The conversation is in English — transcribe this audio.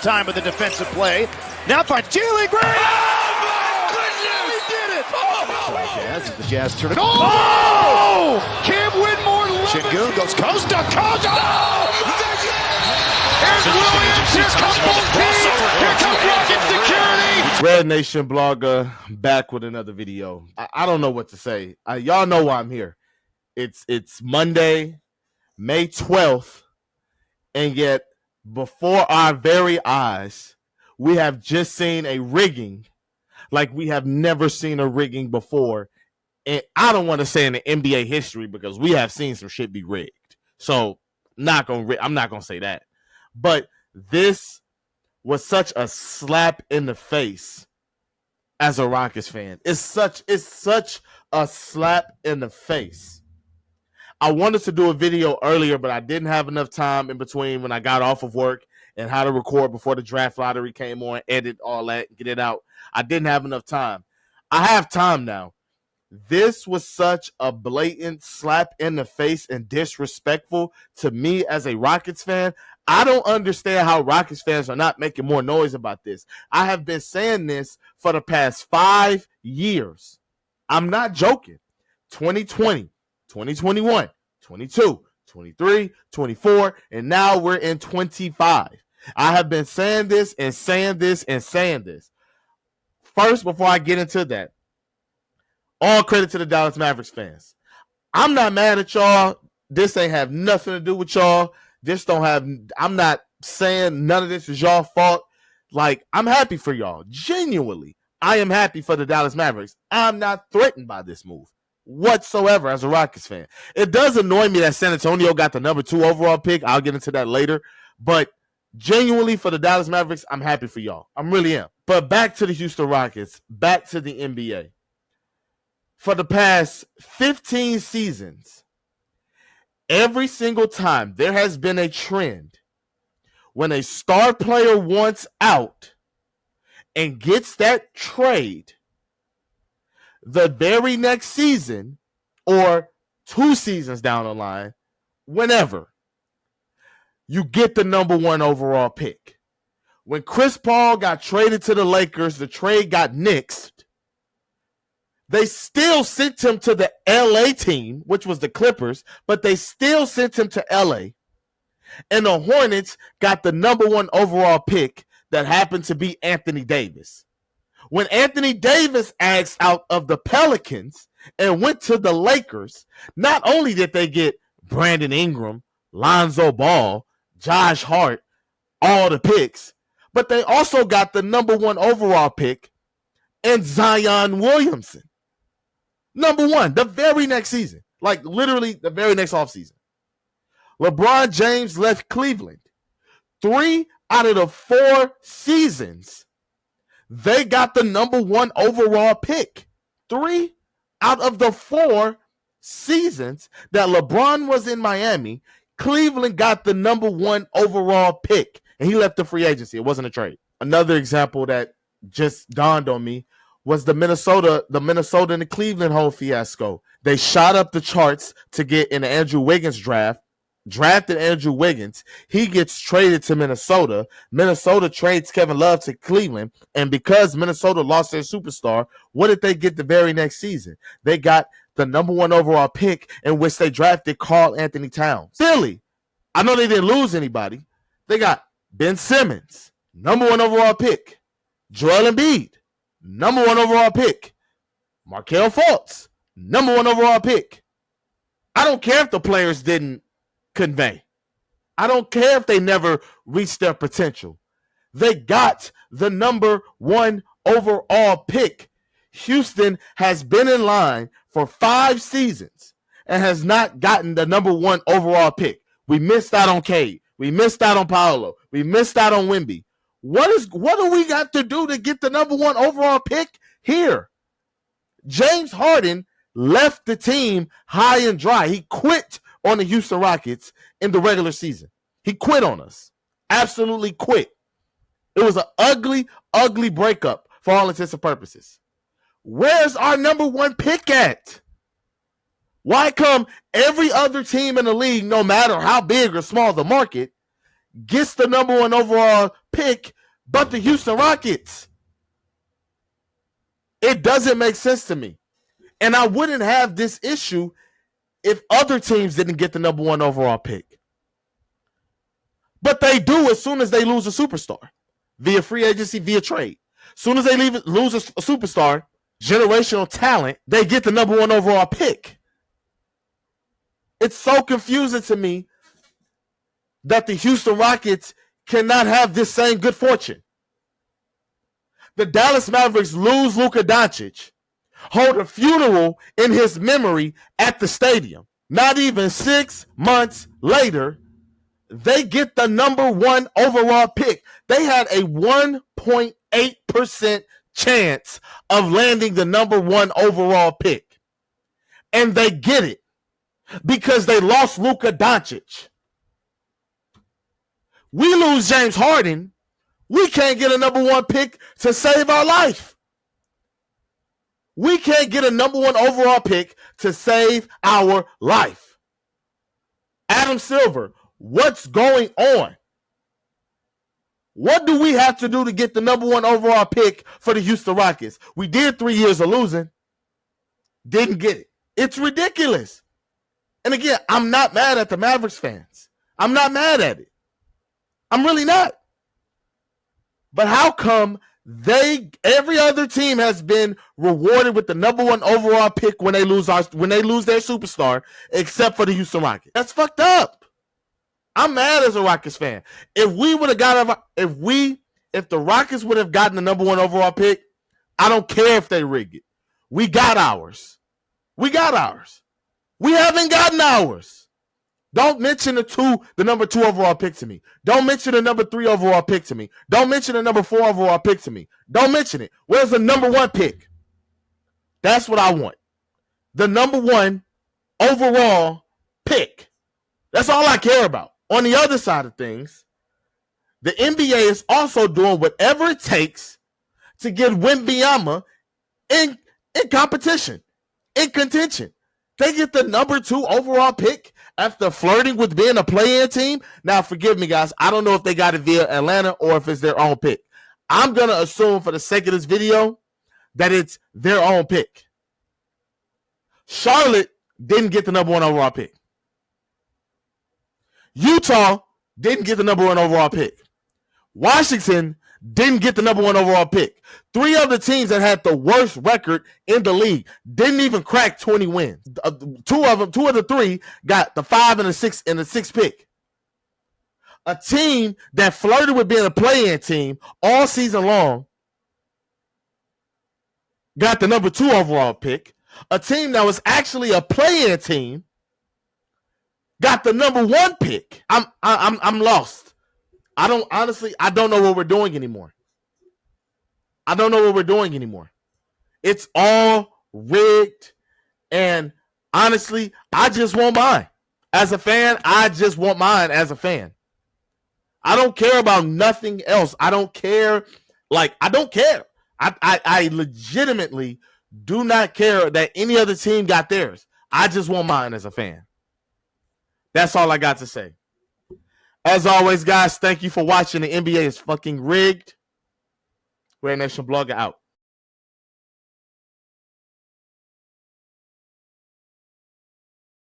time with the defensive play. Now finds Jalen Green. Oh, my goodness! He did it! Oh! Jazz, the Jazz turn it. Oh! Cam Whitmore. Şengün goes coast to coast. Oh! Here's Williams. Here comes both teams. Here comes Rocket Security. Red Nation Blogga back with another video. I don't know what to say. Y'all know why I'm here. It's Monday, May 12th, and yet before our very eyes, we have just seen a rigging like we have never seen a rigging before. And I don't want to say in the NBA history because we have seen some shit be rigged. So I'm not gonna say that. But this was such a slap in the face as a Rockets fan. It's such a slap in the face. I wanted to do a video earlier, but I didn't have enough time in between when I got off of work and how to record before the draft lottery came on, edit all that, get it out. I didn't have enough time. I have time now. This was such a blatant slap in the face and disrespectful to me as a Rockets fan. I don't understand how Rockets fans are not making more noise about this. I have been saying this for the past 5 years. I'm not joking. 2020, 2021, 22, 23, 24, and now we're in 25. I have been saying this and saying this and saying this. First, before I get into that, all credit to the Dallas Mavericks fans. I'm not mad at y'all. This ain't have nothing to do with y'all. I'm not saying none of this is y'all fault. Like, I'm happy for y'all. Genuinely, I am happy for the Dallas Mavericks. I'm not threatened by this move whatsoever as a Rockets fan. It does annoy me that San Antonio got the number 2 overall pick. I'll get into that later. But genuinely, for the Dallas Mavericks, I'm happy for y'all. I really am. But back to the Houston Rockets, back to the NBA. For the past 15 seasons, every single time there has been a trend when a star player wants out and gets that trade, the very next season or 2 seasons down the line, whenever, you get the number 1 overall pick. When Chris Paul got traded to the Lakers, the trade got nixed. They still sent him to the LA team, which was the Clippers, but they still sent him to LA. And the Hornets got the number 1 overall pick that happened to be Anthony Davis. When Anthony Davis asked out of the Pelicans and went to the Lakers, not only did they get Brandon Ingram, Lonzo Ball, Josh Hart, all the picks, but they also got the number 1 overall pick and Zion Williamson. Number 1, the very next season. Like, literally, the very next offseason. LeBron James left Cleveland. 3 out of the 4 seasons, they got the number 1 overall pick. 3 out of the 4 seasons that LeBron was in Miami, Cleveland got the number 1 overall pick. And he left the free agency. It wasn't a trade. Another example that just dawned on me was the Minnesota and the Cleveland whole fiasco. They shot up the charts to get in the Andrew Wiggins draft, drafted Andrew Wiggins. He gets traded to Minnesota. Minnesota trades Kevin Love to Cleveland. And because Minnesota lost their superstar, what did they get the very next season? They got the number 1 overall pick in which they drafted Karl Anthony Towns. Philly, I know they didn't lose anybody. They got Ben Simmons, number 1 overall pick. Joel Embiid, number 1 overall pick. Markelle Fultz, number 1 overall pick. I don't care if the players didn't convey. I don't care if they never reached their potential. They got the number 1 overall pick. Houston has been in line for 5 seasons and has not gotten the number 1 overall pick. We missed out on Cade. We missed out on Paolo. We missed out on Wemby. What do we got to do to get the number 1 overall pick here? James Harden left the team high and dry. He quit on the Houston Rockets in the regular season. He quit on us. Absolutely quit. It was an ugly, ugly breakup for all intents and purposes. Where's our number 1 pick at? Why come every other team in the league, no matter how big or small the market, gets the number 1 overall pick, but the Houston Rockets. It doesn't make sense to me. And I wouldn't have this issue if other teams didn't get the number 1 overall pick. But they do as soon as they lose a superstar via free agency, via trade. As soon as they lose a superstar, generational talent, they get the number 1 overall pick. It's so confusing to me that the Houston Rockets cannot have this same good fortune. The Dallas Mavericks lose Luka Doncic, hold a funeral in his memory at the stadium. Not even 6 months later, they get the number 1 overall pick. They had a 1.8% chance of landing the number 1 overall pick. And they get it because they lost Luka Doncic. We lose James Harden, we can't get a number 1 pick to save our life. We can't get a number 1 overall pick to save our life. Adam Silver, what's going on? What do we have to do to get the number 1 overall pick for the Houston Rockets? We did 3 years of losing. Didn't get it. It's ridiculous. And again, I'm not mad at the Mavericks fans. I'm not mad at it. I'm really not. But how come every other team has been rewarded with the number 1 overall pick when they lose their superstar, except for the Houston Rockets? That's fucked up. I'm mad as a Rockets fan. If the Rockets would have gotten the number 1 overall pick, I don't care if they rig it. We got ours. We haven't gotten ours. Don't mention the number 2 overall pick to me. Don't mention the number 3 overall pick to me. Don't mention the number 4 overall pick to me. Don't mention it. Where's the number 1 pick? That's what I want. The number 1 overall pick. That's all I care about. On the other side of things, the NBA is also doing whatever it takes to get Wembanyama in competition, in contention. They get the number 2 overall pick after flirting with being a play-in team. Now, forgive me, guys. I don't know if they got it via Atlanta or if it's their own pick. I'm going to assume for the sake of this video that it's their own pick. Charlotte didn't get the number 1 overall pick. Utah didn't get the number 1 overall pick. Washington didn't get the number 1 overall pick. 3 other teams that had the worst record in the league didn't even crack 20 wins. 2 of the 3 got the 5 and the 6 pick. A team that flirted with being a play-in team all season long got the number 2 overall pick. A team that was actually a play-in team got the number 1 pick. I'm lost. I don't know what we're doing anymore. It's all rigged. And honestly, I just want mine. As a fan, I just want mine as a fan. I don't care about nothing else. I don't care. I legitimately do not care that any other team got theirs. I just want mine as a fan. That's all I got to say. As always, guys, thank you for watching. The NBA is fucking rigged. RedNationBlogga out.